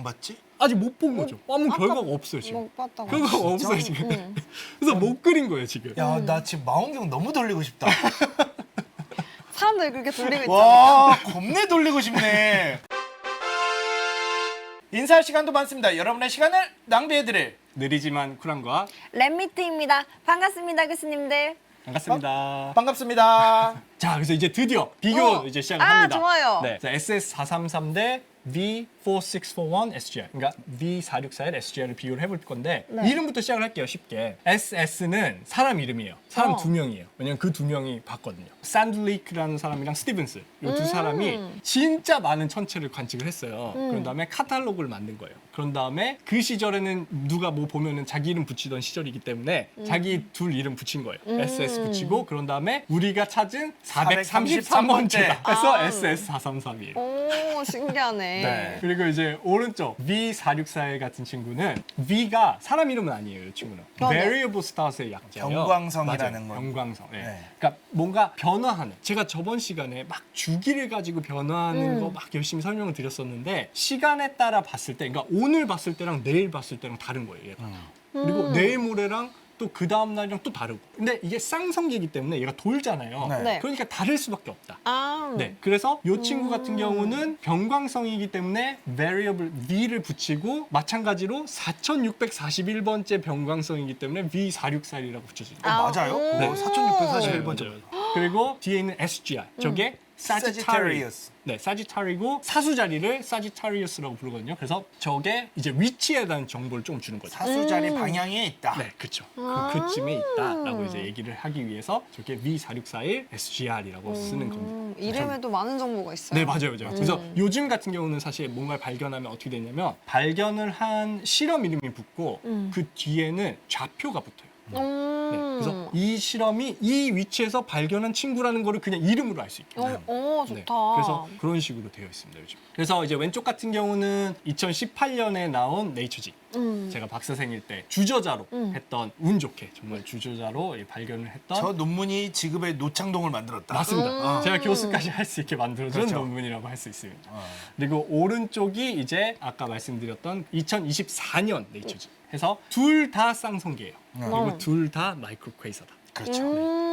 봤지? 아직 못 본 거죠. 아무 결과가 없어요 지금. 못 봤다고. 결과가 진짜? 없어요 지금. 그래서 못 그린 거예요 지금. 야, 나 지금 망원경 너무 돌리고 싶다. 사람들이 그렇게 돌리고 있잖아. 와, 겁내 돌리고 싶네. 인사할 시간도 많습니다. 여러분의 시간을 낭비해드릴 느리지만 쿨한과 랩미트입니다. 반갑습니다, 교수님들. 반갑습니다. 반갑습니다. 자, 그래서 이제 드디어 비교 이제 시작을 합니다. 좋아요. 네, SS433 대 V4641 SGR, 그러니까 V4641 SGR을 비교를 해볼 건데 네. 이름부터 시작을 할게요. 쉽게. SS는 사람 이름이에요. 사람 두 명이에요. 왜냐면 그 두 명이 봤거든요. 산들레이크라는 사람이랑 스티븐스 이 두 사람이 진짜 많은 천체를 관측을 했어요. 그런 다음에 카탈로그를 만든 거예요. 그런 다음에 그 시절에는 누가 뭐 보면은 자기 이름 붙이던 시절이기 때문에 자기 둘 이름 붙인 거예요. SS 붙이고 그런 다음에 우리가 찾은 433번째다. 그래서 SS433이에요. 오, 신기하네. 네. 그리고 이제 오른쪽 V4641 같은 친구는 V가 사람 이름은 아니에요. 이 친구는. 네. Variable Stars의 약자예요. 경광성이라는 맞아요. 거. 경광성. 네. 네. 그러니까 뭔가 변화하는. 제가 저번 시간에 막 주기를 가지고 변화하는 거 막 열심히 설명을 드렸었는데 시간에 따라 봤을 때, 그러니까 오늘 봤을 때랑 내일 봤을 때랑 다른 거예요. 얘가. 그리고 내일 모레랑 또 그 다음 날이랑 또 다르고. 근데 이게 쌍성기이기 때문에 얘가 돌잖아요. 네. 네. 그러니까 다를 수밖에 없다. 아, 네, 그래서 이 친구 같은 경우는 병광성이기 때문에 variable V를 붙이고 마찬가지로 4641번째 병광성이기 때문에 V464이라고 붙여줍니다. 맞아요? 네. 그거 4641번째. 맞아요. 그리고 뒤에 있는 SGR, 저게 사지타리우스. 네, 사지타리고 사수 자리를 사지타리우스라고 부르거든요. 그래서 저게 이제 위치에 대한 정보를 좀 주는 거죠. 사수자리 방향에 있다. 네, 그렇죠. 그쯤에 있다라고 이제 얘기를 하기 위해서 저게 V4641 SGR이라고 쓰는 겁니다. 이름에도 많은 정보가 있어요. 네, 맞아요, 맞아요. 그래서 요즘 같은 경우는 사실 뭔가를 발견하면 어떻게 되냐면 발견을 한 실험 이름이 붙고 그 뒤에는 좌표가 붙어요. 네, 그래서 이 실험이 이 위치에서 발견한 친구라는 거를 그냥 이름으로 알 수 있게. 오, 좋다. 네, 그래서 그런 식으로 되어 있습니다, 요즘. 그래서 이제 왼쪽 같은 경우는 2018년에 나온 네이처지. 제가 박사생일 때 주저자로 했던 운 좋게 정말 주저자로 발견을 했던 저 논문이 지금의 노창동을 만들었다. 맞습니다. 제가 교수까지 할 수 있게 만들어준 그렇죠. 논문이라고 할 수 있습니다. 그리고 오른쪽이 이제 아까 말씀드렸던 2024년 네이처지. 해서 둘 다 쌍성계예요. 그리고 둘 다 마이크로퀘이서다. 그렇죠.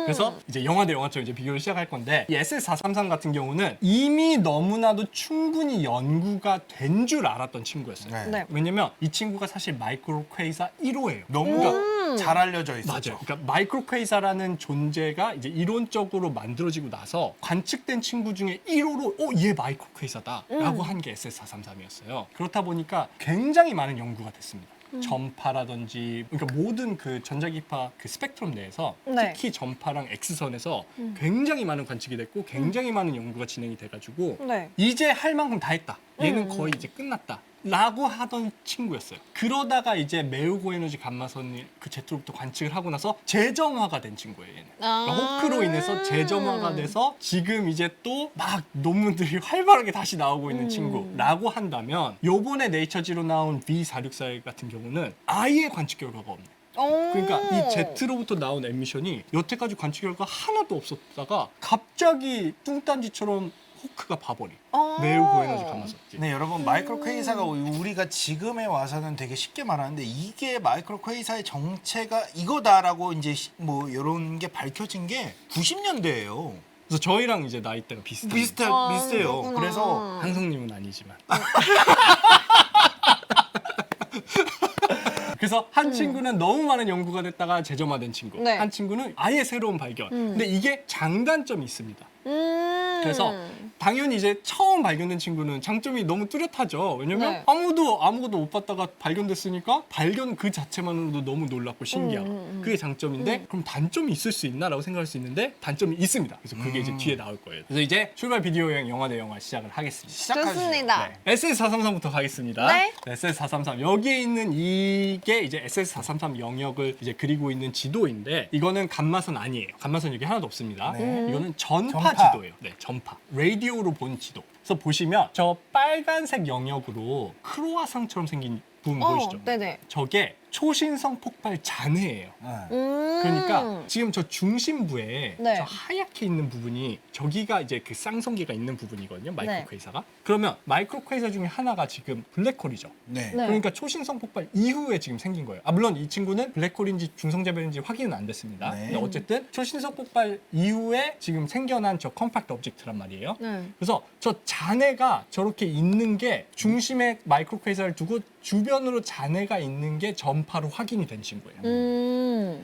그래서 이제 영화 대 영화처럼 이제 비교를 시작할 건데 이 SS433 같은 경우는 이미 너무나도 충분히 연구가 된 줄 알았던 친구였어요. 네. 네. 왜냐면 이 친구가 사실 마이크로퀘이사 1호예요. 너무 잘 알려져 있었죠. 맞아요. 그러니까 마이크로퀘이사라는 존재가 이제 이론적으로 만들어지고 나서 관측된 친구 중에 1호로 얘 마이크로퀘이사다라고 한 게 SS433이었어요. 그렇다 보니까 굉장히 많은 연구가 됐습니다. 전파라든지 그러니까 모든 그 전자기파 그 스펙트럼 내에서 네. 특히 전파랑 X선에서 굉장히 많은 관측이 됐고 굉장히 많은 연구가 진행이 돼가지고 네. 이제 할 만큼 다 했다. 얘는 거의 이제 끝났다. 라고 하던 친구였어요. 그러다가 이제 매우 고에너지 감마선을 그 제트로부터 관측을 하고 나서 재점화가 된 친구예요, 얘는. 그러니까 호크로 인해서 재점화가 돼서 지금 이제 또 막 논문들이 활발하게 다시 나오고 있는 친구라고 한다면 요번에 네이처지로 나온 V464 같은 경우는 아예 관측 결과가 없네. 그러니까 이 제트로부터 나온 에미션이 여태까지 관측 결과 하나도 없었다가 갑자기 뚱딴지처럼 호크가 봐버린 매우 고에너지 감마선지. 네, 여러분 마이크로퀘이사가 우리가 지금에 와서는 되게 쉽게 말하는데 이게 마이크로퀘이사의 정체가 이거다라고 이제 뭐 이런 게 밝혀진 게 90년대예요. 그래서 저희랑 이제 나이대가 비슷해요. 비슷해요. 그렇구나. 그래서 한성님은 아니지만. 그래서 한 친구는 너무 많은 연구가 됐다가 재점화된 친구. 네. 한 친구는 아예 새로운 발견. 근데 이게 장단점이 있습니다. 그래서 당연히 이제 처음 발견된 친구는 장점이 너무 뚜렷하죠. 왜냐면 네. 아무것도 못 봤다가 발견됐으니까 발견 그 자체만으로도 너무 놀랍고 신기하고 그게 장점인데 그럼 단점이 있을 수 있나라고 생각할 수 있는데 단점이 있습니다. 그래서 그게 이제 뒤에 나올 거예요. 그래서 이제 출발 비디오 여행 영화 대 영화 시작을 하겠습니다. 시작하시죠. 좋습니다. 네. SS433부터 가겠습니다. 네. SS433 여기에 있는 이게 이제 SS433 영역을 이제 그리고 있는 지도인데 이거는 감마선 아니에요. 감마선 여기 하나도 없습니다. 네. 이거는 전파 전파. 지도예요. 네, 전파. 라디오로 본 지도. 그래서 보시면 저 빨간색 영역으로 크로아상처럼 생긴 부분 보이시죠? 네네. 저게 초신성 폭발 잔해예요. 그러니까 지금 저 중심부에 네. 저 하얗게 있는 부분이 저기가 이제 그 쌍성계가 있는 부분이거든요. 마이크로 네. 퀘이사가. 그러면 마이크로 퀘이사 중에 하나가 지금 블랙홀이죠. 네. 네. 그러니까 초신성 폭발 이후에 지금 생긴 거예요. 물론 이 친구는 블랙홀인지 중성자별인지 확인은 안 됐습니다. 네. 근데 어쨌든 초신성 폭발 이후에 지금 생겨난 저 컴팩트 오브젝트란 말이에요. 네. 그래서 저 잔해가 저렇게 있는 게 중심에 마이크로 퀘이사를 두고 주변으로 잔해가 있는 게 전파로 확인이 된 친구예요.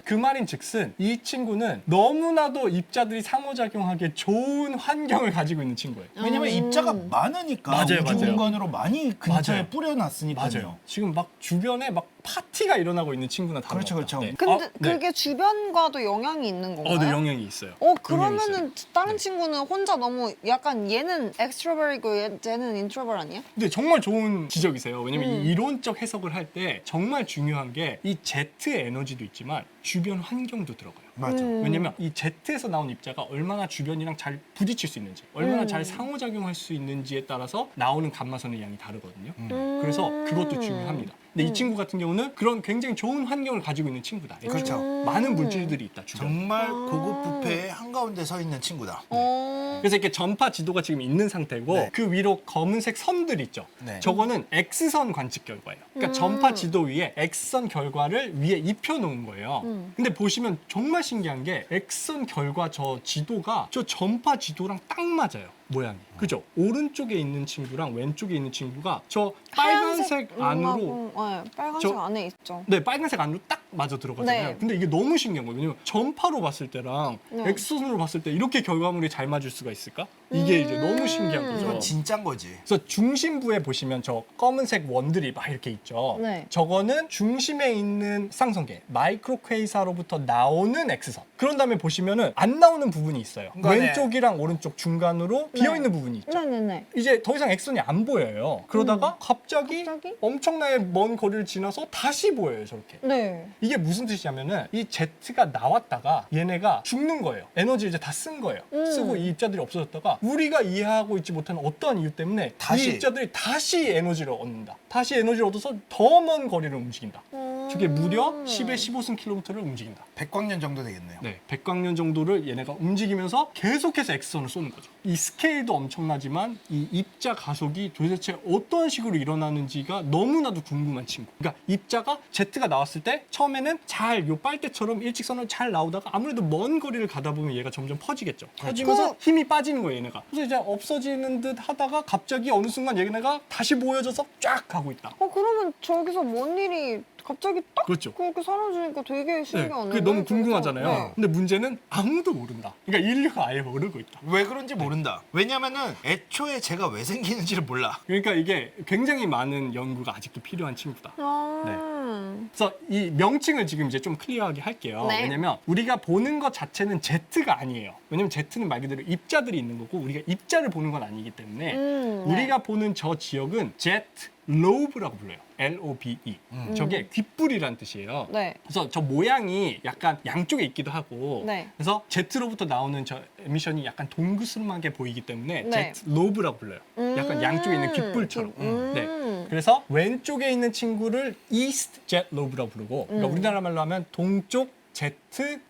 그 말인 즉슨 이 친구는 너무나도 입자들이 상호작용하기에 좋은 환경을 가지고 있는 친구예요. 왜냐면 입자가 많으니까 맞아요, 우주 맞아요. 공간으로 많이 근처에 맞아요. 뿌려놨으니까요. 지금 막 주변에 막 파티가 일어나고 있는 친구나 다름없다. 그렇죠, 그렇죠. 근데 네. 그게 주변과도 영향이 있는 건가요? 네, 영향이 있어요. 그러면은 다른 네. 친구는 혼자 너무 약간 얘는 엑스트로버이고 얘는 인트로버 아니야? 근데 정말 좋은 지적이세요. 왜냐면 이 음. 이론적 해석을 할 때 정말 중요한 게 이 Z의 에너지도 있지만 주변 환경도 들어가요. 맞아. 왜냐면 이 Z에서 나온 입자가 얼마나 주변이랑 잘 부딪힐 수 있는지, 얼마나 음. 잘 상호작용할 수 있는지에 따라서 나오는 감마선의 양이 다르거든요. 음. 그래서 그것도 중요합니다. 근데 이 친구 같은 경우는 그런 굉장히 좋은 환경을 가지고 있는 친구다. 그렇죠. 많은 물질들이 있다, 주변에. 정말 고급 부패의 한가운데 서 있는 친구다. 그래서 이렇게 전파 지도가 지금 있는 상태고 네. 그 위로 검은색 선들 있죠. 네. 저거는 X선 관측 결과예요. 그러니까 전파 지도 위에 X선 결과를 위에 입혀 놓은 거예요. 근데 보시면 정말 신기한 게 X선 결과 저 지도가 저 전파 지도랑 딱 맞아요. 모양이. 그죠? 오른쪽에 있는 친구랑 왼쪽에 있는 친구가 저 빨간색 안으로 네, 빨간색 저- 안에 있죠. 네, 빨간색 안으로 딱 맞아 들어가잖아요. 네. 근데 이게 너무 신기한 거예요. 왜냐면 전파로 봤을 때랑 네. X선으로 봤을 때 이렇게 결과물이 잘 맞을 수가 있을까? 이게 이제 너무 신기한 거죠. 이건 진짠 거지. 그래서 중심부에 보시면 저 검은색 원들이 막 이렇게 있죠. 네. 저거는 중심에 있는 쌍성계, 마이크로 퀘이사로부터 나오는 X선. 그런 다음에 보시면은 안 나오는 부분이 있어요. 중간에. 왼쪽이랑 오른쪽 중간으로 비어 있는 부분이 있죠. 네네네. 이제 더 이상 X선이 안 보여요. 그러다가 갑자기 갑자기? 엄청나게 먼 거리를 지나서 다시 보여요, 저렇게. 네. 이게 무슨 뜻이냐면은 이 Z가 나왔다가 얘네가 죽는 거예요. 에너지를 이제 다 쓴 거예요. 쓰고 이 입자들이 없어졌다가 우리가 이해하고 있지 못하는 어떠한 이유 때문에 다시. 이 입자들이 다시 에너지를 얻는다. 다시 에너지를 얻어서 더 먼 거리를 움직인다. 저게 무려 10에 15승 킬로미터를 움직인다. 100광년 정도 되겠네요. 네, 100광년 정도를 얘네가 움직이면서 계속해서 X선을 쏘는 거죠. 이 스케일도 엄청나지만 이 입자 가속이 도대체 어떤 식으로 일어나는지가 너무나도 궁금한 친구. 그러니까 입자가 Z가 나왔을 때 처음에는 잘 요 빨대처럼 일직선을 잘 나오다가 아무래도 먼 거리를 가다 보면 얘가 점점 퍼지겠죠. 퍼지면서 힘이 빠지는 거예요, 얘네가. 그래서 이제 없어지는 듯 하다가 갑자기 어느 순간 얘네가 다시 모여져서 쫙 가고 있다. 그러면 저기서 뭔 일이 갑자기 딱 그렇죠. 그렇게 사라지니까 되게 네, 신기하네. 그게 너무 궁금하잖아요. 네. 근데 문제는 아무도 모른다. 그러니까 인류가 아예 모르고 있다. 왜 그런지 모른다. 왜냐면은 애초에 제가 왜 생기는지를 몰라. 그러니까 이게 굉장히 많은 연구가 아직도 필요한 친구다. 아. 그래서 이 명칭을 지금 이제 좀 클리어하게 할게요. 네. 왜냐면 우리가 보는 것 자체는 Z가 아니에요. 왜냐면 Z는 말 그대로 입자들이 있는 거고 우리가 입자를 보는 건 아니기 때문에 네. 우리가 보는 저 지역은 Z 로브라고 불러요. LOBE. 저게 귓불이란 뜻이에요. 네. 그래서 저 모양이 약간 양쪽에 있기도 하고 네. 그래서 Z로부터 나오는 저 에미션이 약간 동그스름하게 보이기 때문에 네. Z 로브라고 불러요. 약간 양쪽에 있는 귓불처럼. 네. 그래서 왼쪽에 있는 친구를 East Jet Lobe라고 부르고 그러니까 우리나라 말로 하면 동쪽 Z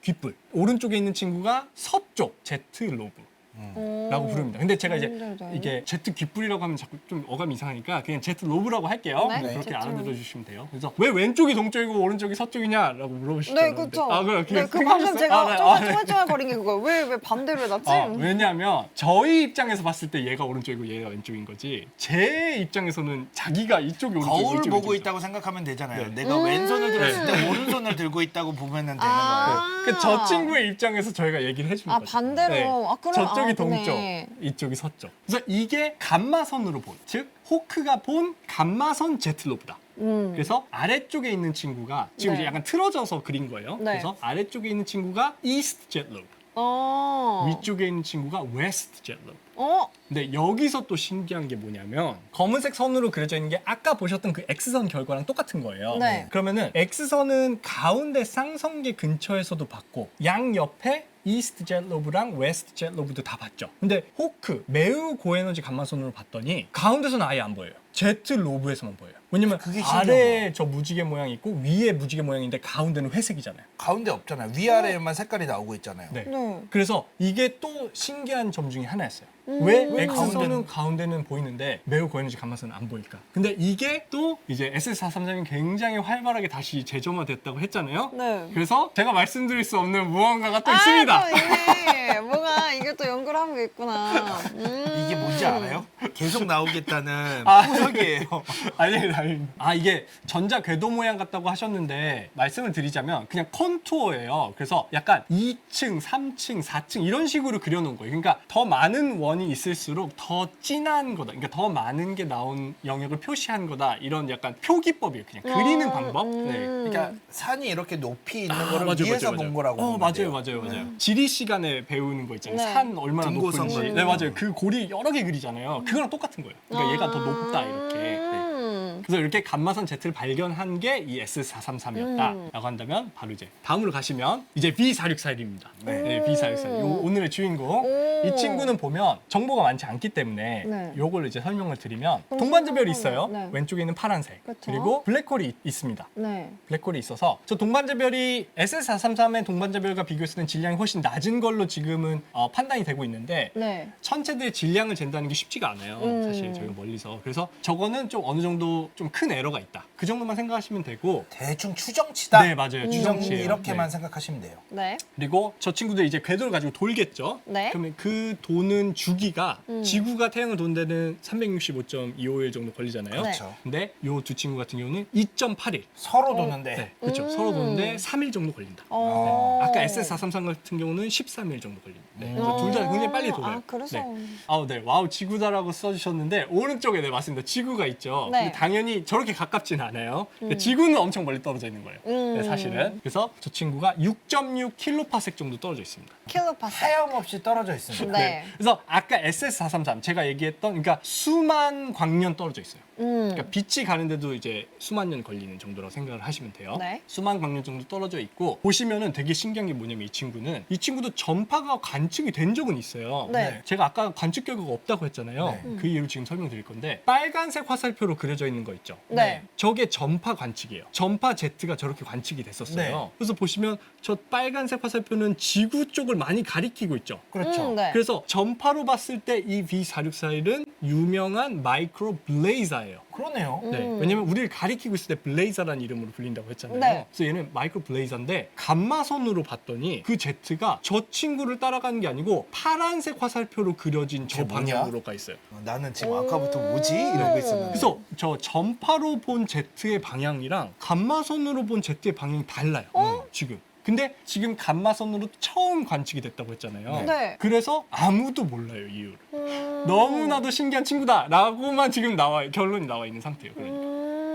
귓불. 오른쪽에 있는 친구가 서쪽 Z 로브. 라고 부릅니다. 근데 제가 이제 네. 이게 Z 귓불이라고 하면 자꾸 좀 어감이 이상하니까 그냥 Z 로브라고 할게요. 네, 그렇게 Z 알아들어 주시면 돼요. 그래서 왜 왼쪽이 동쪽이고 오른쪽이 서쪽이냐라고 물어보시죠. 네, 그렇죠. 그래, 네, 그 방금 제가 네. 쪼글쪼글거린 게 그거예요. 왜 반대로 해놨지? 왜냐하면 저희 입장에서 봤을 때 얘가 오른쪽이고 얘가 왼쪽인 거지 제 입장에서는 자기가 이쪽이 오른쪽이고 거울 이쪽이 보고 왼쪽이죠. 있다고 생각하면 되잖아요. 네. 내가 왼손을 들었을 때 오른손을 들고 있다고 보면 되는 거예요. 그 저 친구의 입장에서 저희가 얘기를 해주는 아, 거죠. 반대로. 아, 그럼- 저쪽이 아, 동쪽, 그러네. 이쪽이 서쪽. 그래서 이게 감마선으로 본, 즉 호크가 본 감마선 제트로브다. 그래서 아래쪽에 있는 친구가 지금 네. 이제 약간 틀어져서 그린 거예요. 네. 그래서 아래쪽에 있는 친구가 이스트 제트로브, 어. 위쪽에 있는 친구가 웨스트 제트로브. 어? 근데 여기서 또 신기한 게 뭐냐면 검은색 선으로 그려져 있는 게 아까 보셨던 그 X선 결과랑 똑같은 거예요. 네. 그러면은 X선은 가운데 쌍성계 근처에서도 봤고 양 옆에 이스트 젯 로브랑 웨스트 젯 로브도 다 봤죠. 근데 호크 매우 고에너지 감마선으로 봤더니 가운데서는 아예 안 보여요. 제트 로브에서만 보여요. 왜냐면 그게 신기한 아래에 저 무지개 모양이 있고 위에 무지개 모양인데 가운데는 회색이잖아요. 가운데 없잖아요. 위아래만 색깔이 나오고 있잖아요. 네. 네. 그래서 이게 또 신기한 점 중에 하나였어요. 왜 X선은 가운데는- 가운데는 보이는데 매우 고에너지 감마선은 안 보일까? 근데 이게 또 이제 SS433이 굉장히 활발하게 다시 재점화됐다고 했잖아요. 네. 그래서 제가 말씀드릴 수 없는 무언가가 또 있습니다. 또 있네. 뭐가 이게 또 연구를 하고 있구나. 이게 뭔지 알아요? 계속 나오겠다는 아. 포석이에요. 아니. 아, 이게 전자 궤도 모양 같다고 하셨는데 말씀을 드리자면 그냥 컨투어예요. 그래서 약간 2층, 3층, 4층 이런 식으로 그려놓은 거예요. 그러니까 더 많은 원이 있을수록 더 진한 거다. 그러니까 더 많은 게 나온 영역을 표시한 거다. 이런 약간 표기법이에요. 그냥 그리는 방법. 네. 그러니까 산이 이렇게 높이 있는 아, 거를 맞아요, 위에서 맞아요, 본 맞아요. 거라고. 보면 돼요. 맞아요. 지리 시간에 배우는 거 있잖아요. 네. 산 얼마나 등고선 높은지. 그리고. 네, 맞아요. 그 고리 여러 개 그리잖아요. 그거랑 똑같은 거예요. 그러니까 얘가 더 높다 이렇게. 네. 그래서 이렇게 감마선 Z를 발견한 게 이 S433이었다라고 한다면 바로 이제 다음으로 가시면 이제 B464입니다. 네, B464. 오늘의 주인공. 이 친구는 보면 정보가 많지 않기 때문에 네. 요걸 이제 설명을 드리면 동반자별이 있어요. 네. 왼쪽에 있는 파란색. 그쵸. 그리고 블랙홀이 있습니다. 네. 블랙홀이 있어서 저 동반자별이 SS433의 동반자별과 비교했을 땐 질량이 훨씬 낮은 걸로 지금은 판단이 되고 있는데 네. 천체들의 질량을 잰다는 게 쉽지가 않아요. 사실 저희가 멀리서. 그래서 저거는 좀 어느 정도 좀 큰 에러가 있다. 그 정도만 생각하시면 되고 대충 추정치다. 네, 맞아요. 추정치예요. 이렇게만 네. 생각하시면 돼요. 네. 그리고 저 친구들 이제 궤도를 가지고 돌겠죠. 네. 그러면 그 도는 주기가 지구가 태양을 도는 데는 365.251 정도 걸리잖아요. 그렇죠. 근데 요 두 친구 같은 경우는 2.8일. 서로 도는데. 네, 그렇죠. 서로 도는데 3일 정도 걸린다. 어. 네. 아까 SS433 같은 경우는 13일 정도 걸립니다. 네, 그래서 둘 다 굉장히 빨리 돌아요. 아, 그래서. 네. 네. 와우, 지구다라고 써주셨는데 오른쪽에 네, 맞습니다. 지구가 있죠. 네. 근데 당연히 저렇게 가깝지는 않아요. 근데 지구는 엄청 멀리 떨어져 있는 거예요. 네, 사실은. 그래서 저 친구가 6.6 킬로파섹 정도 떨어져 있습니다. 킬로파스. 하염없이 떨어져 있습니다. 네. 그래서 아까 SS433 제가 얘기했던 그러니까 수만 광년 떨어져 있어요. 그러니까 빛이 가는데도 이제 수만 년 걸리는 정도라고 생각을 하시면 돼요. 네. 수만 광년 정도 떨어져 있고 보시면은 되게 신기한 게 뭐냐면 이 친구도 전파가 관측이 된 적은 있어요. 네. 제가 아까 관측 결과가 없다고 했잖아요. 네. 그 이유를 지금 설명드릴 건데 빨간색 화살표로 그려져 있는 거 있죠. 네. 저게 전파 관측이에요. 전파 Z가 저렇게 관측이 됐었어요. 네. 그래서 보시면 저 빨간색 화살표는 지구 쪽을 많이 가리키고 있죠. 그렇죠. 네. 그래서 전파로 봤을 때 이 B464는 유명한 마이크로 블레이저예요. 그러네요. 네. 왜냐면 우리를 가리키고 있을 때 블레이저라는 이름으로 불린다고 했잖아요. 네. 그래서 얘는 마이크로 블레이저인데 감마선으로 봤더니 그 Z가 저 친구를 따라가는 게 아니고 파란색 화살표로 그려진 저 그게 뭐냐? 방향으로 가 있어요. 나는 지금 아까부터 뭐지? 이러고 있었는데. 그래서 저 전파로 본 Z의 방향이랑 감마선으로 본 Z의 방향이 달라요. 지금. 근데 지금 감마선으로 처음 관측이 됐다고 했잖아요. 네. 그래서 아무도 몰라요, 이유를. 음. 너무나도 신기한 친구다라고만 지금 결론이 나와 있는 상태예요. 그러니까.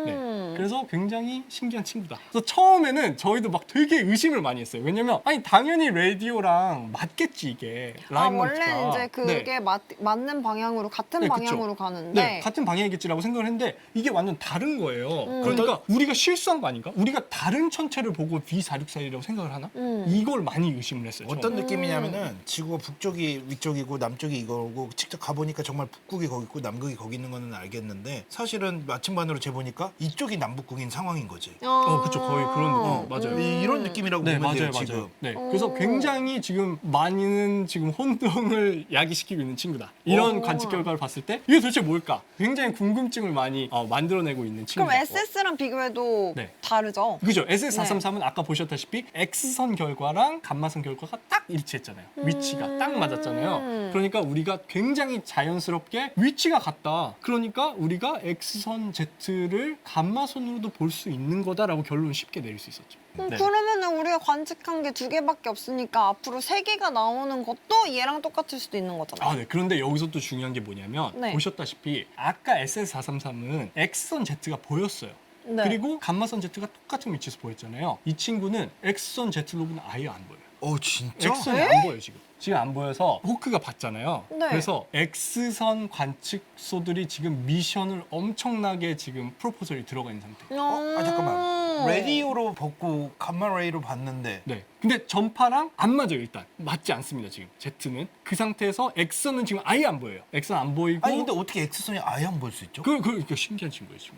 네. 그래서 굉장히 신기한 친구다. 그래서 처음에는 저희도 막 되게 의심을 많이 했어요. 왜냐면 아니 당연히 라디오랑 맞겠지 이게. 원래 라인먼트가. 이제 그게 네. 맞는 방향으로 같은 네, 방향으로 그쵸. 가는데 네, 같은 방향이겠지라고 생각을 했는데 이게 완전 다른 거예요. 그러니까 우리가 실수한 거 아닌가? 우리가 다른 천체를 보고 B464이라고 생각을 하나? 이걸 많이 의심을 했어요. 어떤 느낌이냐면은 지구가 북쪽이 위쪽이고 남쪽이 이거고 직접 가보니까 정말 북극이 거기 있고 남극이 거기 있는 거는 알겠는데 사실은 마침반으로 재보니까 이쪽이 남북극인 상황인 거지. 그쵸. 거의 그런 느낌. 맞아요. 이런 느낌이라고 네, 보면 돼요, 맞아요, 지금. 맞아요. 네, 그래서 굉장히 지금 많이는 지금 혼동을 야기시키고 있는 친구다. 이런 관측 결과를 봤을 때 이게 도대체 뭘까? 굉장히 궁금증을 많이 만들어내고 있는 친구다. 그럼 SS랑 비교해도 네. 다르죠? 그죠? SS433은 아까 보셨다시피 X선 결과랑 감마선 결과가 딱 일치했잖아요. 위치가 딱 맞았잖아요. 그러니까 우리가 굉장히 자연스럽게 위치가 같다. 그러니까 우리가 X선 Z를 감마선으로도 볼 수 있는 거다라고 결론을 쉽게 내릴 수 있었죠. 네. 그러면은 우리가 관측한 게 2개밖에 없으니까 앞으로 3개가 나오는 것도 얘랑 똑같을 수도 있는 거잖아요. 네. 그런데 여기서 또 중요한 게 뭐냐면 네. 보셨다시피 아까 SS433은 X선 Z가 보였어요. 네. 그리고 감마선 Z가 똑같은 위치에서 보였잖아요. 이 친구는 X선 Z 로브는 아예 안 보여요. 진짜? X선이 안 보여요, 지금. 지금 안 보여서 호크가 봤잖아요. 네. 그래서 X선 관측소들이 지금 미션을 엄청나게 지금 프로포설이 들어가 있는 상태. 잠깐만. 라디오로 보고 감마레이로 봤는데 네. 근데 전파랑 안 맞아요. 일단 맞지 않습니다. 지금 Z는 그 상태에서 X선은 지금 아예 안 보여요. X선 안 보이고. 아니 근데 어떻게 X선이 아예 안 볼 수 있죠? 그러니까 신기한 친구예요, 친구.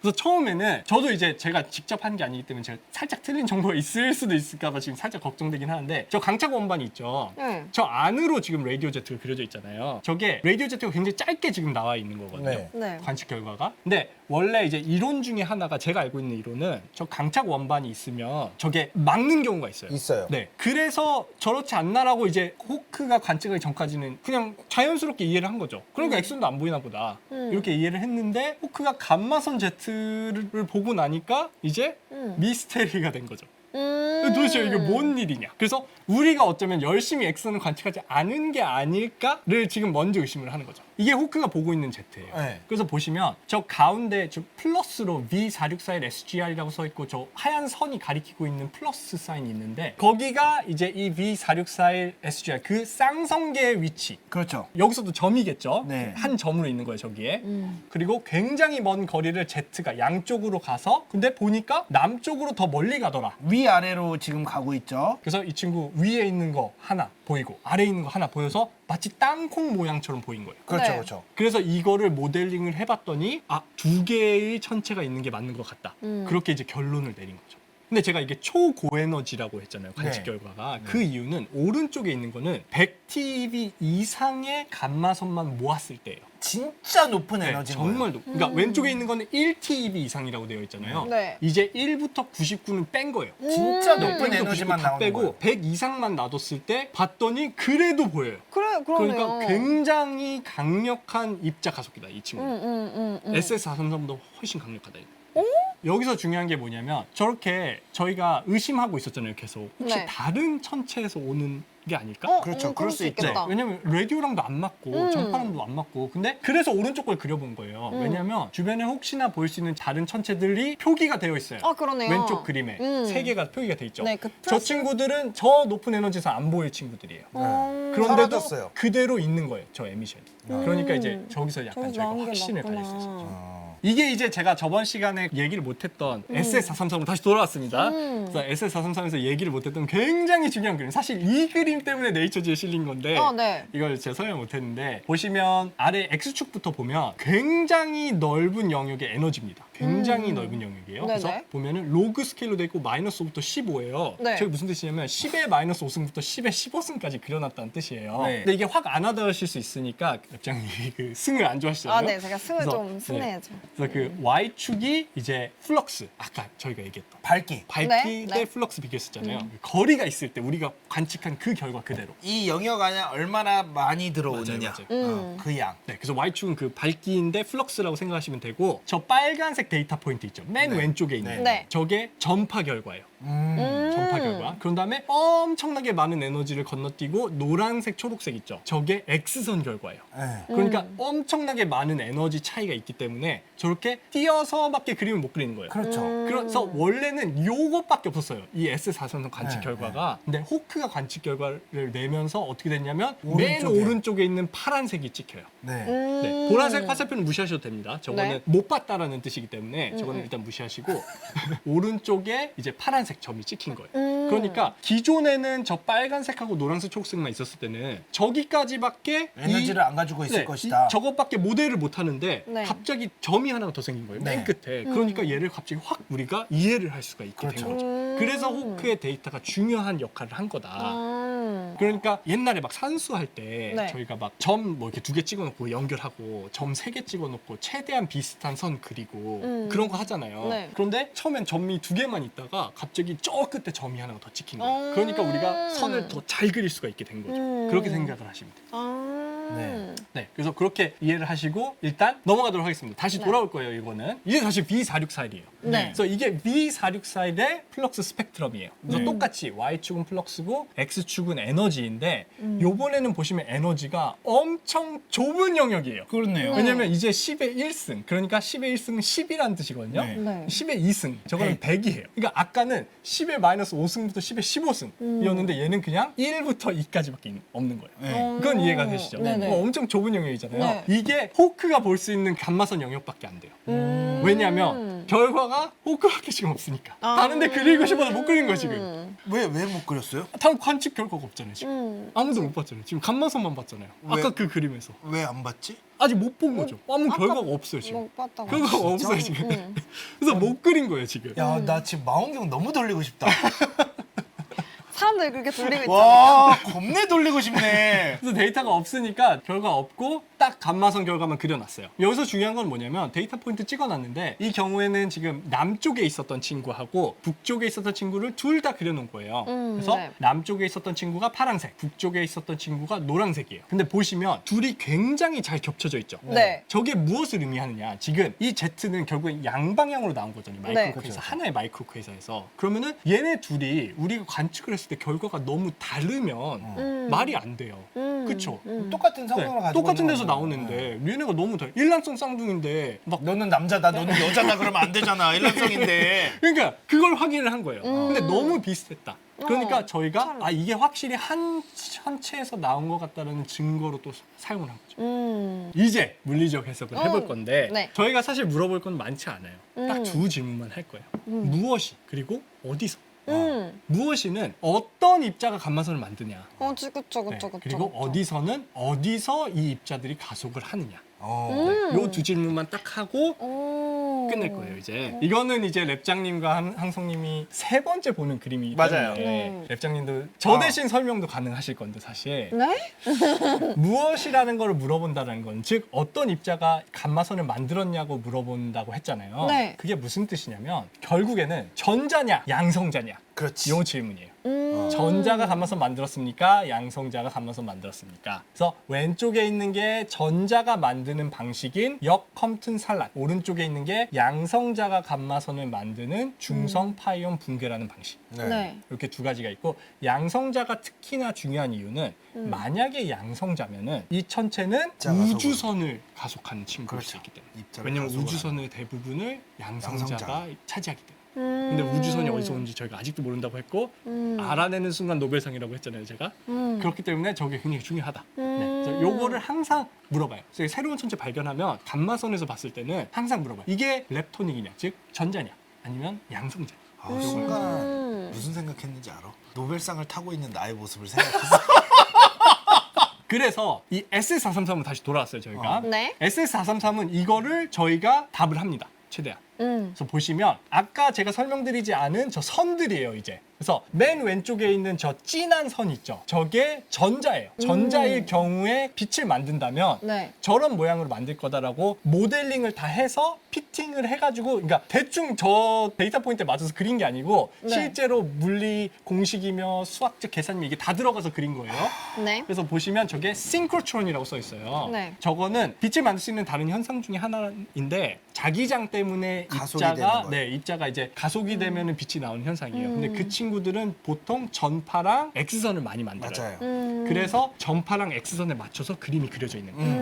그래서 처음에는 저도 이제 제가 직접 한 게 아니기 때문에 제가 살짝 틀린 정보가 있을 수도 있을까봐 지금 살짝 걱정되긴 하는데 저 강착 원반이 있죠. 네. 저 안으로 지금 라디오 Z가 그려져 있잖아요. 저게 라디오 Z가 굉장히 짧게 지금 나와 있는 거거든요. 네. 네. 관측 결과가. 근데 원래 이제 이론 중에 하나가 제가 알고 있는 이론은 저 강착 원반이 있으면 저게 막는 경우가 있어요. 있어요. 네. 그래서 저렇지 않나라고 이제 호크가 관측하기 전까지는 그냥 자연스럽게 이해를 한 거죠. 그러니까 엑선도 안 보이나 보다. 이렇게 이해를 했는데 호크가 감마선 Z를 보고 나니까 이제 미스테리가 된 거죠. 도대체 이게 뭔 일이냐. 그래서 우리가 어쩌면 열심히 엑선을 관측하지 않은 게 아닐까를 지금 먼저 의심을 하는 거죠. 이게 호크가 보고 있는 Z예요. 네. 그래서 보시면 저 가운데 저 플러스로 V461 SGR이라고 써 있고 저 하얀 선이 가리키고 있는 플러스 사인이 있는데 거기가 이제 이 V461 SGR 그 쌍성계의 위치. 그렇죠. 여기서도 점이겠죠. 네. 한 점으로 있는 거예요, 저기에. 그리고 굉장히 먼 거리를 Z가 양쪽으로 가서 근데 보니까 남쪽으로 더 멀리 가더라. 위아래로 지금 가고 있죠. 그래서 이 친구 위에 있는 거 하나 보이고 아래에 있는 거 하나 보여서 마치 땅콩 모양처럼 보인 거예요. 그렇죠, 네. 그렇죠. 그래서 이거를 모델링을 해봤더니 두 개의 천체가 있는 게 맞는 것 같다. 그렇게 이제 결론을 내린 거죠. 근데 제가 이게 초고에너지라고 했잖아요. 관측 네. 결과가. 그 이유는 오른쪽에 있는 거는 100TeV 이상의 감마선만 모았을 때예요. 진짜 높은 네, 에너지. 정말 높. 그러니까 왼쪽에 있는 거는 1TeV 이상이라고 되어 있잖아요. 네. 이제 1부터 99는 뺀 거예요. 진짜 네, 높은 1부터 에너지만 99다 나오는 빼고 거예요. 100 이상만 놔뒀을 때 봤더니 그래도 보여요. 그러네요. 그러니까 굉장히 강력한 입자 가속기다 이 친구. 음. SS433보다 훨씬 강력하다. 여기서 중요한 게 뭐냐면 저렇게 저희가 의심하고 있었잖아요. 계속 혹시 네. 다른 천체에서 오는 게 아닐까? 그렇죠. 그럴 수 있겠다. 왜냐면 라디오랑도 안 맞고 전파랑도 안 맞고 근데 그래서 오른쪽 걸 그려본 거예요. 왜냐면 주변에 혹시나 보일 수 있는 다른 천체들이 표기가 되어 있어요. 아, 그러네요. 왼쪽 그림에 세 개가 표기가 돼 있죠. 네, 그 저 플러스- 친구들은 저 높은 에너지에서 안 보일 친구들이에요. 그런데도 사라졌어요. 그대로 있는 거예요. 저 에미션이. 그러니까 이제 저기서 약간 저기서 저희가 나온 게 확신을 맞구나. 가질 수 있었죠. 이게 이제 제가 저번 시간에 얘기를 못했던 SS433으로 다시 돌아왔습니다. 그래서 SS433에서 얘기를 못했던 굉장히 중요한 그림. 사실 이 그림 때문에 네이처지에 실린 건데 네. 이걸 제가 설명 못했는데 보시면 아래 X축부터 보면 굉장히 넓은 영역의 에너지입니다. 굉장히 넓은 영역이에요. 그래서 네네. 보면은 로그 스케일로 돼 있고 마이너스 5부터 15예요. 네. 저게 무슨 뜻이냐면 10의 마이너스 5승부터 10의 15승까지 그려놨다는 뜻이에요. 네. 근데 이게 확 안 와닿으실 수 있으니까 옆장이 그 승을 안 좋아하시잖아요. 아, 네. 제가 승을 그래서, 좀 순해야죠. 그래서 그 Y축이 이제 플럭스. 아까 저희가 얘기했던 밝기. 밝기 네, 대 네. 플럭스 비교했었잖아요. 거리가 있을 때 우리가 관측한 그 결과 그대로. 이 영역 안에 얼마나 많이 들어오느냐. 맞아요. 그 양. 네, 그래서 Y축은 그 밝기인데 플럭스라고 생각하시면 되고 저 빨간색 데이터 포인트 있죠. 맨 네. 왼쪽에 있는 네. 저게 전파 결과예요. 전파 결과. 그런 다음에 엄청나게 많은 에너지를 건너뛰고 노란색, 초록색 있죠. 저게 X선 결과예요. 네. 그러니까 엄청나게 많은 에너지 차이가 있기 때문에 저렇게 띄어서밖에 그림을 못 그리는 거예요. 그렇죠. 그래서 원래는 요것밖에 없었어요. 이 S433 관측 네, 결과가. 근데 호크가 관측 결과를 내면서 어떻게 됐냐면 맨 오른쪽에. 오른쪽에 있는 파란색이 찍혀요. 네. 네, 보라색 화살표는 무시하셔도 됩니다. 저거는 네. 못 봤다라는 뜻이기 때문에 저거는 일단 무시하시고 오른쪽에 이제 파란색 점이 찍힌 거예요. 그러니까 기존에는 저 빨간색하고 노란색, 초록색만 있었을 때는 저기까지밖에 에너지를 안 가지고 있을 네, 것이다. 저것밖에 모델을 못 하는데 네. 갑자기 점이 하나가 더 생긴 거예요. 맨 네. 끝에. 그러니까 얘를 갑자기 확 우리가 이해를 할 수가 있게 그렇죠. 된 거죠. 그래서 호크의 데이터가 중요한 역할을 한 거다. 음. 그러니까 옛날에 막 산수할 때 네. 저희가 막 점 뭐 이렇게 2개 찍어놓고 연결하고 점 3개 찍어놓고 최대한 비슷한 선 그리고 그런 거 하잖아요. 네. 그런데 처음엔 점이 2개만 있다가 갑자기 저 끝에 점이 하나가 더 찍힌 거예요. 그러니까 우리가 선을 더 잘 그릴 수가 있게 된 거죠. 그렇게 생각을 하시면 돼요. 아. 네, 그래서 그렇게 이해를 하시고 일단 넘어가도록 하겠습니다. 다시 돌아올 거예요, 이거는. 이게 다시 V464이에요. 네. 그래서 이게 V464의 플럭스 스펙트럼이에요. 그래서 네. 똑같이 Y축은 플럭스고 X축은 에너지인데 요번에는 보시면 에너지가 엄청 좁은 영역이에요. 그렇네요. 왜냐면 이제 10의 1승, 그러니까 10의 1승은 10이라는 뜻이거든요. 네. 네. 10의 2승, 저거는 100이에요. 그러니까 아까는 10의 마이너스 5승부터 10의 15승이었는데 얘는 그냥 1부터 2까지밖에 없는 거예요. 네. 그건 이해가 되시죠? 네네. 엄청 좁은 영역이잖아요. 네. 이게 호크가 볼 수 있는 감마선 영역밖에 안 돼요. 왜냐하면 결과가 호크밖에 지금 없으니까. 다른데 그리고 싶어도 못 그린 거야 지금. 왜 못 그렸어요? 다른 관측 결과가 없잖아요 지금. 아무도 못 봤잖아요. 지금 감마선만 봤잖아요. 왜? 아까 그 그림에서. 왜 안 봤지? 아직 못 본 거죠. 아무 아까 결과가 없어요 지금. 못 봤다고. 결과가 진짜? 없어요 지금. 그래서 못 그린 거예요 지금. 야, 나 지금 망원경 너무 돌리고 싶다. 사람들이 그렇게 돌리고 있잖아. 와, 겁내 돌리고 싶네. 그래서 데이터가 없으니까 결과 없고 딱 감마선 결과만 그려놨어요. 여기서 중요한 건 뭐냐면 데이터 포인트 찍어놨는데 이 경우에는 지금 남쪽에 있었던 친구하고 북쪽에 있었던 친구를 둘 다 그려놓은 거예요. 그래서 네. 남쪽에 있었던 친구가 파란색, 북쪽에 있었던 친구가 노란색이에요. 근데 보시면 둘이 굉장히 잘 겹쳐져 있죠. 네. 저게 무엇을 의미하느냐? 지금 이 Z는 결국엔 양방향으로 나온 거잖아요. 네. 마이크로 회사 하나의 마이크로 회사에서. 그러면은 얘네 둘이 우리가 관측을 했을 때 결과가 너무 다르면 말이 안 돼요. 그렇죠? 똑같은 성능을 가지고 똑같은 있는 데서 거잖아. 나오는데 얘네가 너무 다르. 일란성 쌍둥이인데 막 너는 남자다, 너는 여자다 그러면 안 되잖아. 일란성인데. 그러니까 그걸 확인을 한 거예요. 근데 너무 비슷했다. 그러니까 저희가 참. 아 이게 확실히 한 천체에서 나온 것 같다는 증거로 또 사용을 한 거죠. 이제 물리적 해석을 해볼 건데 네. 저희가 사실 물어볼 건 많지 않아요. 딱 두 질문만 할 거예요. 무엇이 그리고 어디서. 무엇이는 어떤 입자가 감마선을 만드냐. 그쵸. 네, 그리고 어디서는 어디서 이 입자들이 가속을 하느냐. 어. 요 두 질문만 딱 하고 끝낼 거예요 이제. 이거는 이제 랩장님과 항성님이 세 번째 보는 그림이기 맞아요. 때문에 랩장님도 저 대신 설명도 가능하실 건데 사실 네? 무엇이라는 걸 물어본다는 건 즉 어떤 입자가 감마선을 만들었냐고 물어본다고 했잖아요. 네. 그게 무슨 뜻이냐면 결국에는 전자냐 양성자냐 그렇지. 요 질문이에요. 전자가 감마선 만들었습니까? 양성자가 감마선 만들었습니까? 그래서 왼쪽에 있는 게 전자가 만드는 방식인 역컴튼 산란, 오른쪽에 있는 게 양성자가 감마선을 만드는 중성 파이온 붕괴라는 방식. 네. 이렇게 두 가지가 있고 양성자가 특히나 중요한 이유는 만약에 양성자면은 이 천체는 입자 가속을. 우주선을 가속하는 친구일 수 그렇죠. 있기 때문에. 입자가 왜냐면 가속을 우주선의 대부분을 양성자가 양성자. 차지하기 때문에. 근데 우주선이 어디서 오는지 저희가 아직도 모른다고 했고 알아내는 순간 노벨상이라고 했잖아요 제가. 그렇기 때문에 저게 굉장히 중요하다. 네. 그래서 요거를 항상 물어봐요. 그래서 새로운 천체 발견하면 감마선에서 봤을 때는 항상 물어봐요. 이게 렙토닉이냐 즉 전자냐 아니면 양성자냐. 아, 순간 무슨 생각했는지 알아? 노벨상을 타고 있는 나의 모습을 생각했어. 그래서 이 SS433으로 다시 돌아왔어요 저희가. 네. SS433은 이거를 저희가 답을 합니다 최대한. 그래서 보시면 아까 제가 설명드리지 않은 저 선들이에요 이제. 그래서 맨 왼쪽에 있는 저 진한 선 있죠. 저게 전자예요. 전자일 경우에 빛을 만든다면 네. 저런 모양으로 만들 거다라고 모델링을 다 해서 피팅을 해가지고 그러니까 대충 저 데이터 포인트에 맞춰서 그린 게 아니고 네. 실제로 물리 공식이며 수학적 계산이며 이게 다 들어가서 그린 거예요. 네. 그래서 보시면 저게 싱크로트론이라고 써 있어요. 네. 저거는 빛을 만들 수 있는 다른 현상 중에 하나인데 자기장 때문에 가속이 되는 입자가 거예요. 네, 입자가 이제 가속이 되면은 빛이 나오는 현상이에요. 근데 그 친구들은 보통 전파랑 X선을 많이 만들어요. 맞아요. 그래서 전파랑 X선에 맞춰서 그림이 그려져 있는 거예요.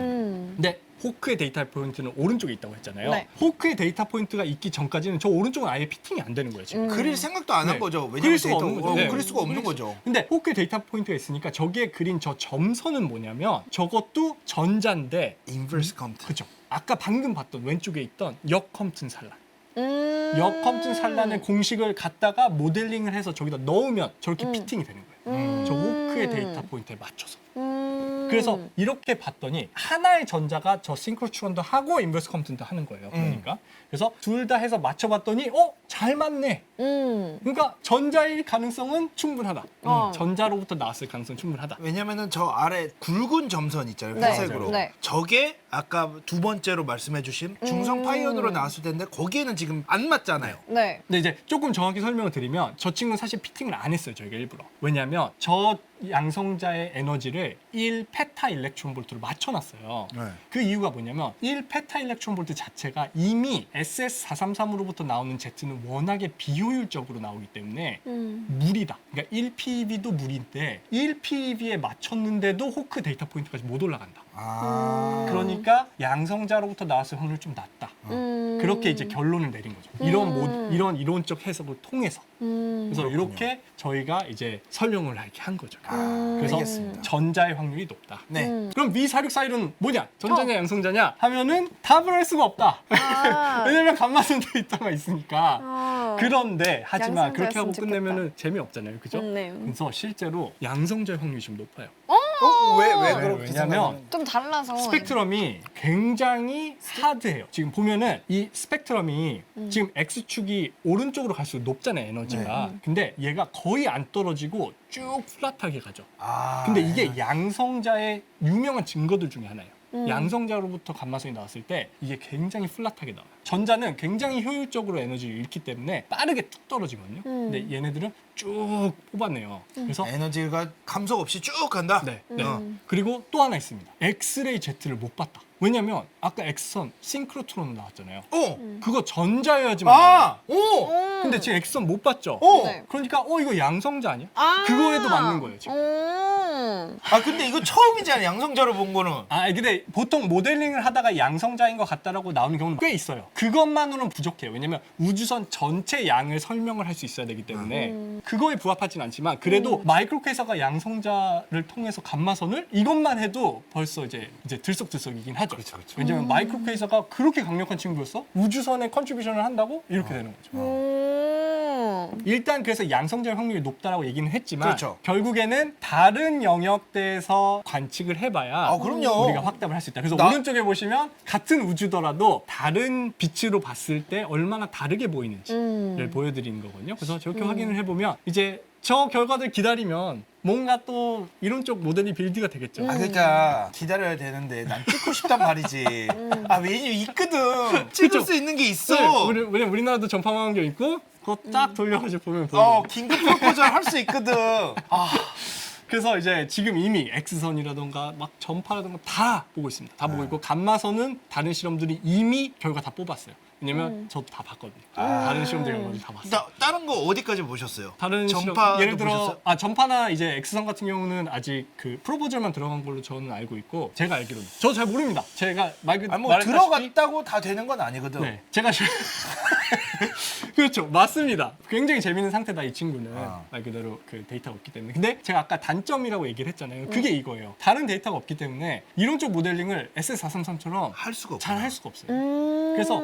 근데 호크의 데이터 포인트는 오른쪽에 있다고 했잖아요. 네. 호크의 데이터 포인트가 있기 전까지는 저 오른쪽은 아예 피팅이 안 되는 거예요, 지금. 그릴 생각도 안 한 네. 거죠. 그릴 왜냐면 수가 없는 거죠. 네. 그릴 수가 없는 거죠. 근데 호크의 데이터 포인트가 있으니까 저기에 그린 저 점선은 뭐냐면 저것도 전자인데 인버스 컴퓨터. 그죠. 아까 방금 봤던 왼쪽에 있던 역컴튼 산란. 역컴튼 산란의 공식을 갖다가 모델링을 해서 저기다 넣으면 저렇게 피팅이 되는 거예요. 저 호크의 데이터 포인트에 맞춰서. 그래서 이렇게 봤더니 하나의 전자가 저 싱크로트론도 하고 인버스 컴퓨터도 하는 거예요. 그러니까. 그래서 둘 다 해서 맞춰봤더니 잘 맞네. 그러니까 전자일 가능성은 충분하다. 전자로부터 나왔을 가능성은 충분하다. 왜냐면은 저 아래 굵은 점선 있잖아요. 네, 회색으로. 네. 저게 아까 두 번째로 말씀해주신 중성 파이온으로 나왔을 텐데 거기에는 지금 안 맞잖아요. 네. 근데 이제 조금 정확히 설명을 드리면 저 친구는 사실 피팅을 안 했어요. 저희가 일부러. 왜냐하면 저 양성자의 에너지를 1 페타 일렉트론 볼트로 맞춰놨어요. 네. 그 이유가 뭐냐면 1 페타 일렉트론 볼트 자체가 이미 SS433으로부터 나오는 Z는 워낙에 비효율적으로 나오기 때문에 물이다. 그러니까 1PeV도 물인데 1PeV에 맞췄는데도 호크 데이터 포인트까지 못 올라간다. 아. 그러니까 양성자로부터 나왔을 확률이 좀 낮다. 그렇게 이제 결론을 내린 거죠. 이런 이론적 해석을 통해서. 그래서 그렇군요. 이렇게 저희가 이제 설명을 이렇게 한 거죠. 아, 그래서 알겠습니다. 전자의 확률이 높다. 네. 그럼 미사륙사이론은 뭐냐? 전자냐 양성자냐? 하면은 답을 할 수가 없다. 아. 왜냐면 감마선 데이터가 있으니까. 아. 그런데 하지만 양성자였으면 그렇게 하고 좋겠다. 끝내면은 재미없잖아요. 그죠? 네. 그래서 실제로 양성자의 확률이 좀 높아요. 왜 네, 그렇게 왜냐면 생각하는- 좀 달라서. 스펙트럼이 굉장히 하드해요. 지금 보면은 이 스펙트럼이 지금 X축이 오른쪽으로 갈수록 높잖아요, 에너지가. 근데 얘가 거의 안 떨어지고 쭉 플랫하게 가죠. 아, 근데 이게 양성자의 유명한 증거들 중에 하나예요. 양성자로부터 감마선이 나왔을 때 이게 굉장히 플랫하게 나와요. 전자는 굉장히 효율적으로 에너지를 잃기 때문에 빠르게 뚝 떨어지거든요. 근데 얘네들은 쭉 뽑아내요. 그래서 에너지가 감속 없이 쭉 간다. 네, 네. 음. 그리고 또 하나 있습니다. 엑스레이 Z를 못 봤다. 왜냐면 아까 X선 싱크로트론 나왔잖아요. 그거 전자여야지만 나와요. 아, 오, 근데 지금 X선 못 봤죠? 오. 네. 그러니까 이거 양성자 아니야? 아. 그거에도 맞는 거예요, 지금. 아 근데 이거 처음이잖아 양성자로 본 거는. 아, 근데 보통 모델링을 하다가 양성자인 것 같다라고 나오는 경우는 꽤 있어요. 그것만으로는 부족해요. 왜냐면 우주선 전체 양을 설명을 할 수 있어야 되기 때문에 그거에 부합하진 않지만 그래도 마이크로퀘이서가 양성자를 통해서 감마선을 이것만 해도 벌써 이제 들썩들썩이긴 하죠. 그렇죠. 왜냐면 마이크로퀘이서가 그렇게 강력한 친구였어? 우주선에 컨트리뷰션을 한다고? 이렇게 되는 거죠. 일단 그래서 양성자의 확률이 높다라고 얘기는 했지만 그렇죠. 결국에는 다른 영역대에서 관측을 해봐야 아, 그럼요. 우리가 확답을 할 수 있다. 그래서 나- 오른쪽에 보시면 같은 우주더라도 다른 빛으로 봤을 때 얼마나 다르게 보이는지를 보여드리는 거거든요. 그래서 저렇게 확인을 해보면 이제 저 결과들 기다리면 뭔가 또 이론적 모델이 빌드가 되겠죠. 아 그러니까 기다려야 되는데 난 찍고 싶단 말이지. 아 왜냐면 있거든. 찍을 그쵸? 수 있는 게 있어. 네, 왜냐면 우리나라도 전파망원경 있고 그거 딱 돌려가지고 보면 보여요. 긴급 프로포절 할 수 있거든. 아, 그래서 이제 지금 이미 X선이라던가 막 전파라던가 다 보고 있습니다. 다 보고 있고 감마선은 다른 실험들이 이미 결과 다 뽑았어요. 왜냐면 저도 다 봤거든요. 다른 실험들 결과를 다 봤어요. 다른 거 어디까지 보셨어요? 다른 전파도 실험, 예를 들어 보셨어요? 전파나 이제 X선 같은 경우는 아직 그 프로포절만 들어간 걸로 저는 알고 있고 제가 알기로는 저 잘 모릅니다. 제가 아니 뭐 말했다시피 들어갔다고 다 되는 건 아니거든. 네, 제가 그렇죠, 맞습니다. 굉장히 재밌는 상태다 이 친구는 말 그대로 그 데이터가 없기 때문에. 근데 제가 아까 단점이라고 얘기를 했잖아요. 그게 이거예요. 다른 데이터가 없기 때문에 이론적 모델링을 SS433처럼 할 수가 없고. 잘 할 수가 없어요. 그래서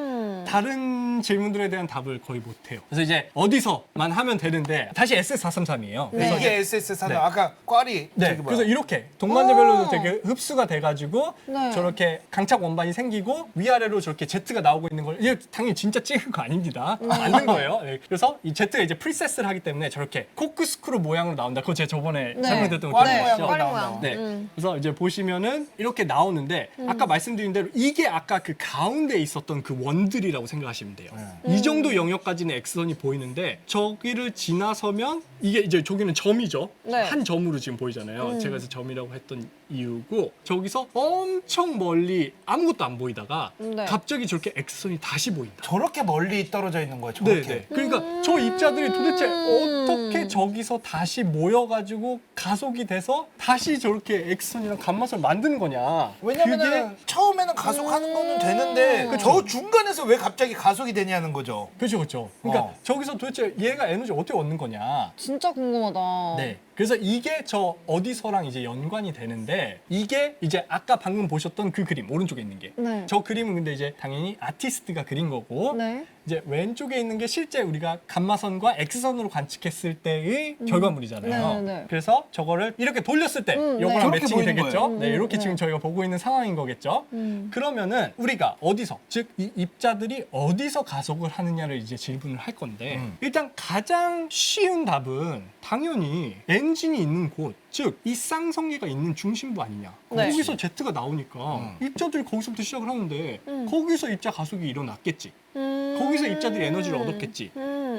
다른 질문들에 대한 답을 거의 못 해요. 그래서 이제 어디서만 하면 되는데 다시 SS433이에요. 네. 그래서 이게 SS4 네. 아까 꽈리 네, 저기 뭐야. 그래서 이렇게 동반자별로도 오. 되게 흡수가 돼가지고 네. 저렇게 강착 원반이 생기고 위아래로 저렇게 Z가 나오고 있는 걸 이게 당연히 진짜 찍은 거 아닙니다. 맞는 거예요. 네, 그래서 이 Z가 이제 프리셋을 하기 때문에 저렇게 코크스크루 모양으로 나온다. 그거 제가 저번에 네. 설명드렸던 거 꽈리 기억나시죠? 모양으로 꽈리 나온다. 모양. 네. 그래서 이제 보시면은 이렇게 나오는데 아까 말씀드린 대로 이게 아까 그 가운데 있었던 그 원들이라고 생각하시면 돼요. 이 정도 영역까지는 X선이 보이는데 저기를 지나서면 이게 이제 저기는 점이죠. 네. 한 점으로 지금 보이잖아요. 제가 그래서 점이라고 했던 이유고 저기서 엄청 멀리 아무것도 안 보이다가 네. 갑자기 저렇게 X선이 다시 보인다. 저렇게 멀리 떨어져 있는 거예요. 네, 저렇게. 네. 그러니까 저 입자들이 도대체 어떻게 저기서 다시 모여가지고 가속이 돼서 다시 저렇게 X선이랑 감마선을 만드는 거냐. 왜냐면은 처음에는 가속하는 거는 되는데 저 중간에서 왜 갑자기 가속이 되냐는 거죠. 그렇죠, 그렇죠. 그러니까 어. 저기서 도대체 얘가 에너지 어떻게 얻는 거냐. 진짜 궁금하다. 네. 그래서 이게 저 어디서랑 이제 연관이 되는데 이게 이제 아까 방금 보셨던 그 그림 오른쪽에 있는 게. 네. 저 그림은 근데 이제 당연히 아티스트가 그린 거고 네. 이제 왼쪽에 있는 게 실제 우리가 감마선과 X선으로 관측했을 때의 결과물이잖아요. 네, 네. 그래서 저거를 이렇게 돌렸을 때 네. 요거랑 저렇게 매칭이 보이는 되겠죠. 거예요. 네, 이렇게 네. 지금 저희가 보고 있는 상황인 거겠죠. 그러면은 우리가 어디서 즉 이 입자들이 어디서 가속을 하느냐를 이제 질문을 할 건데 일단 가장 쉬운 답은 당연히 엔진이 있는 곳, 즉 이 쌍성계가 있는 중심부 아니냐. 네. 거기서 Z가 나오니까 입자들이 거기서부터 시작을 하는데 거기서 입자 가속이 일어났겠지. 거기서 입자들이 에너지를 얻었겠지.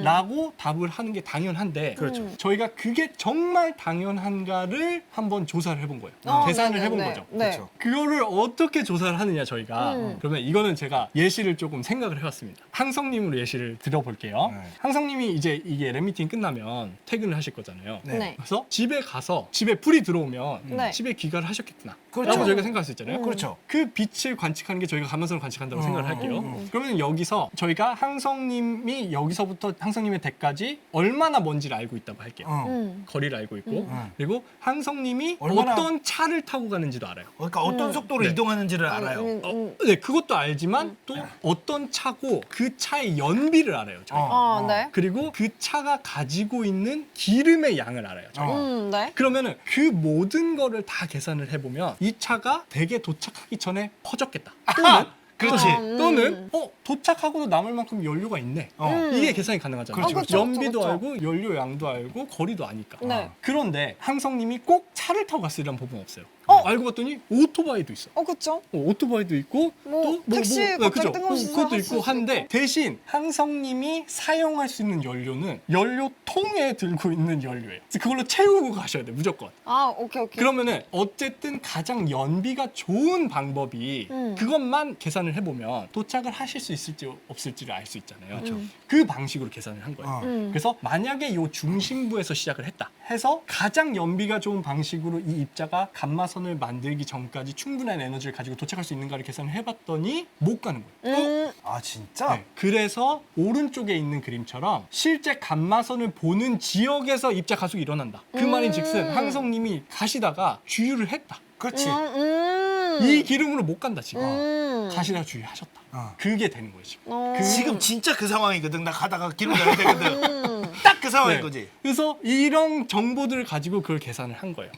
라고 답을 하는 게 당연한데 그렇죠. 저희가 그게 정말 당연한가를 한번 조사를 해본 거예요. 계산을 해본 거죠. 네. 그렇죠. 그거를 어떻게 조사를 하느냐 저희가 그러면 이거는 제가 예시를 조금 생각을 해봤습니다. 항성님으로 예시를 들어볼게요. 네. 항성님이 이제 이게 랩미팅 끝나면 퇴근을 하실 거잖아요. 네. 네. 그래서 집에 가서 집에 불이 들어오면 네. 집에 귀가를 하셨겠구나. 그렇죠. 라고 저희가 생각할 수 있잖아요. 그렇죠. 그 빛을 관측하는 게 저희가 감마선을 관측한다고 생각을 할게요. 그러면 여기서 저희가 항성님이 여기서부터 항성님의 댁까지 얼마나 먼지를 알고 있다고 할게요. 거리를 알고 있고 그리고 항성님이 얼마나- 어떤 차를 타고 가는지도 알아요. 그러니까 어떤 속도로 네. 이동하는지를 알아요. 네, 그것도 알지만 또 어떤 차고 그 차의 연비를 알아요. 저희가. 아, 네. 그리고 그 차가 가지고 있는 기름의 양을 알아요. 저희가. 네. 그러면은 그 모든 거를 다 계산을 해보면 이 차가 댁에 도착하기 전에 퍼졌겠다. 또는 그렇지. 또는 도착하고도 남을 만큼 연료가 있네. 이게 계산이 가능하잖아요. 그렇죠, 그렇죠. 연비도 그렇죠. 알고 연료 양도 알고 거리도 아니까. 네. 그런데 항성님이 꼭 차를 타고 갔으리란 법은 없어요. 알고 봤더니 오토바이도 있어. 그쵸? 오토바이도 있고 뭐, 택시 갑자기 그죠? 뜬금없이 그것도 할 있고 수도 한데 있고. 대신 항성님이 사용할 수 있는 연료는 연료통에 들고 있는 연료예요. 그래서 그걸로 채우고 가셔야 돼 무조건. 아, 오케이. 그러면은 어쨌든 가장 연비가 좋은 방법이 그것만 계산을 해보면 도착을 하실 수 있을지 없을지를 알 수 있잖아요. 그 방식으로 계산을 한 거예요. 그래서 만약에 이 중심부에서 시작을 했다 해서 가장 연비가 좋은 방식으로 이 입자가 감마선을 만들기 전까지 충분한 에너지를 가지고 도착할 수 있는가를 계산을 해봤더니 못 가는 거예요. 아 진짜? 네. 그래서 오른쪽에 있는 그림처럼 실제 감마선을 보는 지역에서 입자 가속이 일어난다. 그 말인즉슨 항성님이 가시다가 주유를 했다. 그렇지. 이 기름으로 못 간다 지금. 가시다가 주유하셨다. 그게 되는 거예요 지금. 지금 진짜 그 상황이거든. 나 가다가 기름 넣어야 되거든. 딱 그 상황인 네. 거지. 그래서 이런 정보들을 가지고 그걸 계산을 한 거예요.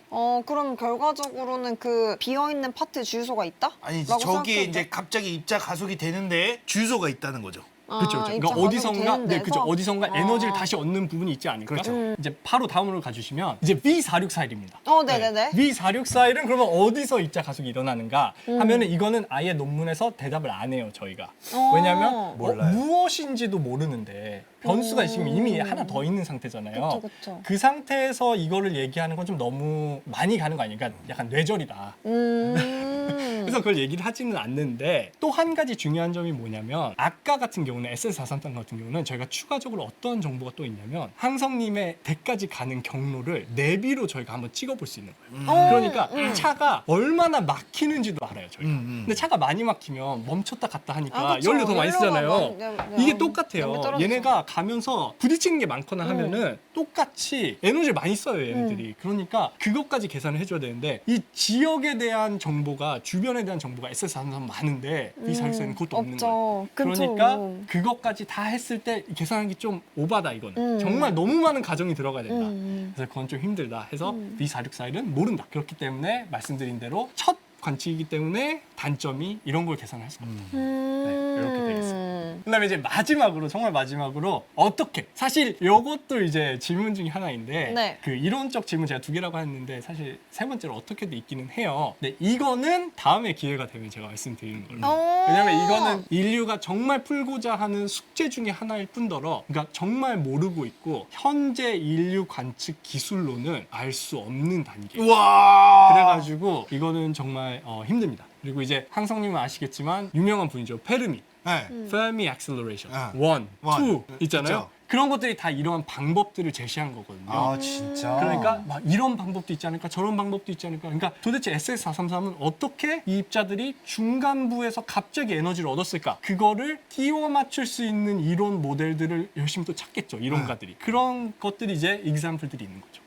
그럼 결과적으로는 그 비어있는 파트에 주유소가 있다? 아니 라고 저기에 생각해도 이제 갑자기 입자 가속이 되는데 주유소가 있다는 거죠. 그렇죠. 입자 그러니까 가속이 어디선가, 되는 네, 그렇죠. 데서? 어디선가 에너지를 다시 얻는 부분이 있지 않을까? 그렇죠. 이제 바로 다음으로 가주시면 이제 V464일입니다. 네네네. V464일은 그러면 어디서 입자 가속이 일어나는가 하면은 이거는 아예 논문에서 대답을 안 해요 저희가. 왜냐하면 몰라요. 무엇인지도 모르는데 변수가 지금 이미 하나 더 있는 상태잖아요. 그쵸. 그 상태에서 이거를 얘기하는 건 좀 너무 많이 가는 거 아니에요? 그러니까 약간 뇌절이다. 그래서 그걸 얘기를 하지는 않는데 또 한 가지 중요한 점이 뭐냐면 아까 같은 경우는 SS433 같은 경우는 저희가 추가적으로 어떤 정보가 또 있냐면 항성님의 댁까지 가는 경로를 내비로 저희가 한번 찍어볼 수 있는 거예요. 그러니까 차가 얼마나 막히는지도 알아요 저희가. 근데 차가 많이 막히면 멈췄다 갔다 하니까 그쵸. 연료 더 많이 쓰잖아요. 연료가 이게 연비 똑같아요. 떨어져서. 얘네가 가면서 부딪히는 게 많거나 하면은 똑같이 에너지를 많이 써요 얘네들이. 그러니까 그것까지 계산을 해줘야 되는데 이 지역에 대한 정보가 주변에 대한 정보가 SS433 많은데 V464는 그것도 없는 없죠. 거예요. 그쵸. 그러니까 그것까지 다 했을 때 계산하기 좀 오바다 이거는. 정말 너무 많은 가정이 들어가야 된다. 그래서 그건 좀 힘들다 해서 V464일은 모른다. 그렇기 때문에 말씀드린 대로 첫 관측이기 때문에 단점이 이런 걸 계산할 수가 없다. 네, 이렇게 되겠습니다. 그다음에 이제 마지막으로 정말 마지막으로 어떻게 사실 이것도 이제 질문 중에 하나인데 네. 그 이론적 질문 제가 두 개라고 했는데 사실 세 번째로 어떻게도 있기는 해요. 근데 이거는 다음에 기회가 되면 제가 말씀드리는 걸로. 왜냐면 이거는 인류가 정말 풀고자 하는 숙제 중에 하나일 뿐더러 그러니까 정말 모르고 있고 현재 인류 관측 기술로는 알 수 없는 단계. 와. 그래가지고 이거는 정말 힘듭니다. 그리고 이제 항성님은 아시겠지만 유명한 분이죠. 페르미. 네. Fermi Acceleration. 아, 1, 원. 2 있잖아요. 있죠. 그런 것들이 다 이러한 방법들을 제시한 거거든요. 아 진짜. 그러니까 막 이런 방법도 있지 않을까 저런 방법도 있지 않을까 그러니까 도대체 SS433은 어떻게 이 입자들이 중간부에서 갑자기 에너지를 얻었을까 그거를 끼워 맞출 수 있는 이론 모델들을 열심히 또 찾겠죠 이론가들이. 그런 것들이 이제 example들이 있는 거죠.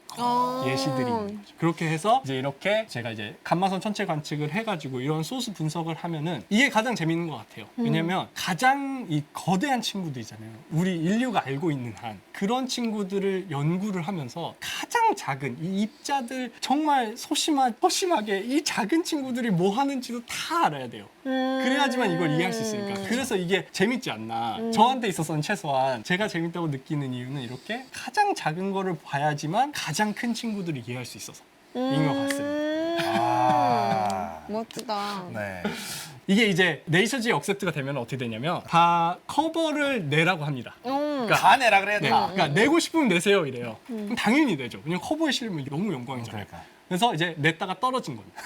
예시들이 있는 거죠. 그렇게 해서 이제 이렇게 제가 이제 감마선 천체 관측을 해가지고 이런 소스 분석을 하면은 이게 가장 재밌는 것 같아요. 왜냐면 가장 이 거대한 친구들이잖아요. 우리 인류가 알고 있는 한 그런 친구들을 연구를 하면서 가장 작은 이 입자들 정말 소심하게 이 작은 친구들이 뭐 하는지도 다 알아야 돼요. 그래야지만 이걸 이해할 수 있으니까. 그래서 이게 재밌지 않나. 저한테 있어서는 최소한 제가 재밌다고 느끼는 이유는 이렇게 가장 작은 거를 봐야지만 가장 큰 친구들을 이해할 수 있어서 인 것 같습니다. 아. 멋지다. 네. 이게 이제 네이처지 억셉트가 되면 어떻게 되냐면 다 커버를 내라고 합니다. 그러니까 다 내라 그래야 네, 다. 그러니까 내고 싶으면 내세요 이래요. 그럼 당연히 내죠. 왜냐면 커버에 실으면 너무 영광이잖아요. 그러니까. 그래서 이제 냈다가 떨어진 겁니다.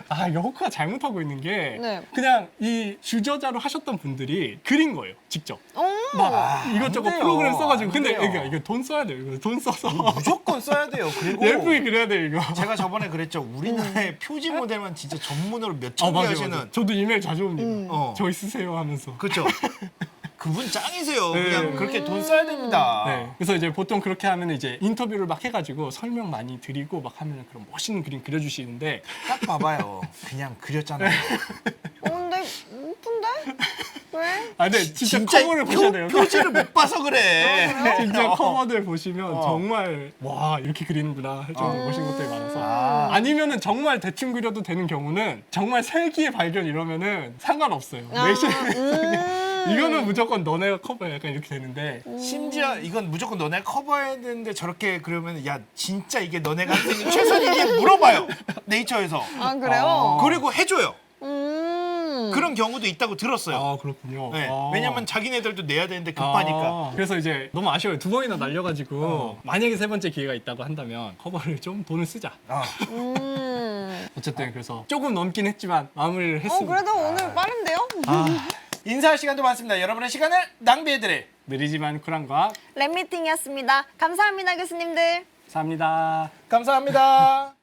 아, 이게 호크가 잘못하고 있는 게 네. 그냥 이 주저자로 하셨던 분들이 그린 거예요, 직접. 오. 막 이것저것 안 돼요. 프로그램 써가지고. 안 근데 돼요. 이거 돈 써야 돼요. 이거 돈 써서 무조건 써야 돼요. 그리고 예쁘게 그려야 돼요, 이거. 제가 저번에 그랬죠. 우리나라의 표지 모델만 진짜 전문으로 몇천 개 맞아요, 하시는. 맞아요. 저도 이메일 자주 옵니다. 어. 저희 쓰세요 하면서. 그렇죠. 그분 짱이세요. 네. 그냥 그렇게 돈 써야 됩니다. 네. 그래서 이제 보통 그렇게 하면 이제 인터뷰를 막 해가지고 설명 많이 드리고 막 하면 그런 멋있는 그림 그려주시는데 딱 봐봐요. 그냥 그렸잖아요. 근데 예쁜데? 왜? 아, 근데 진짜 커버를 보셔야 돼요. 표지를 못 봐서 그래. 진짜 커버들 보시면 정말 와 이렇게 그리는구나 할 정도로 멋있는 것들이 많아서 아니면은 정말 대충 그려도 되는 경우는 정말 세기의 발견 이러면은 상관없어요. 내신 이거는 무조건 너네가 커버야 약간 이렇게 되는데 심지어 이건 무조건 너네가 커버해야 되는데 저렇게 그러면 야 진짜 이게 너네가 생긴 최선이니 물어봐요. 네이처에서. 아 그래요? 그리고 해줘요. 음. 그런 경우도 있다고 들었어요. 아 그렇군요. 네. 아. 왜냐면 자기네들도 내야 되는데 급하니까. 아, 그래서 이제 너무 아쉬워요. 2번이나 날려가지고 만약에 3번째 기회가 있다고 한다면 커버를 좀 돈을 쓰자. 어쨌든 그래서 조금 넘긴 했지만 마무리를 했습니다. 그래도 오늘 빠른데요? 인사할 시간도 많습니다. 여러분의 시간을 낭비해드릴 느리지만 쿨한 과학 랩미팅이었습니다. 감사합니다, 교수님들. 감사합니다. 감사합니다.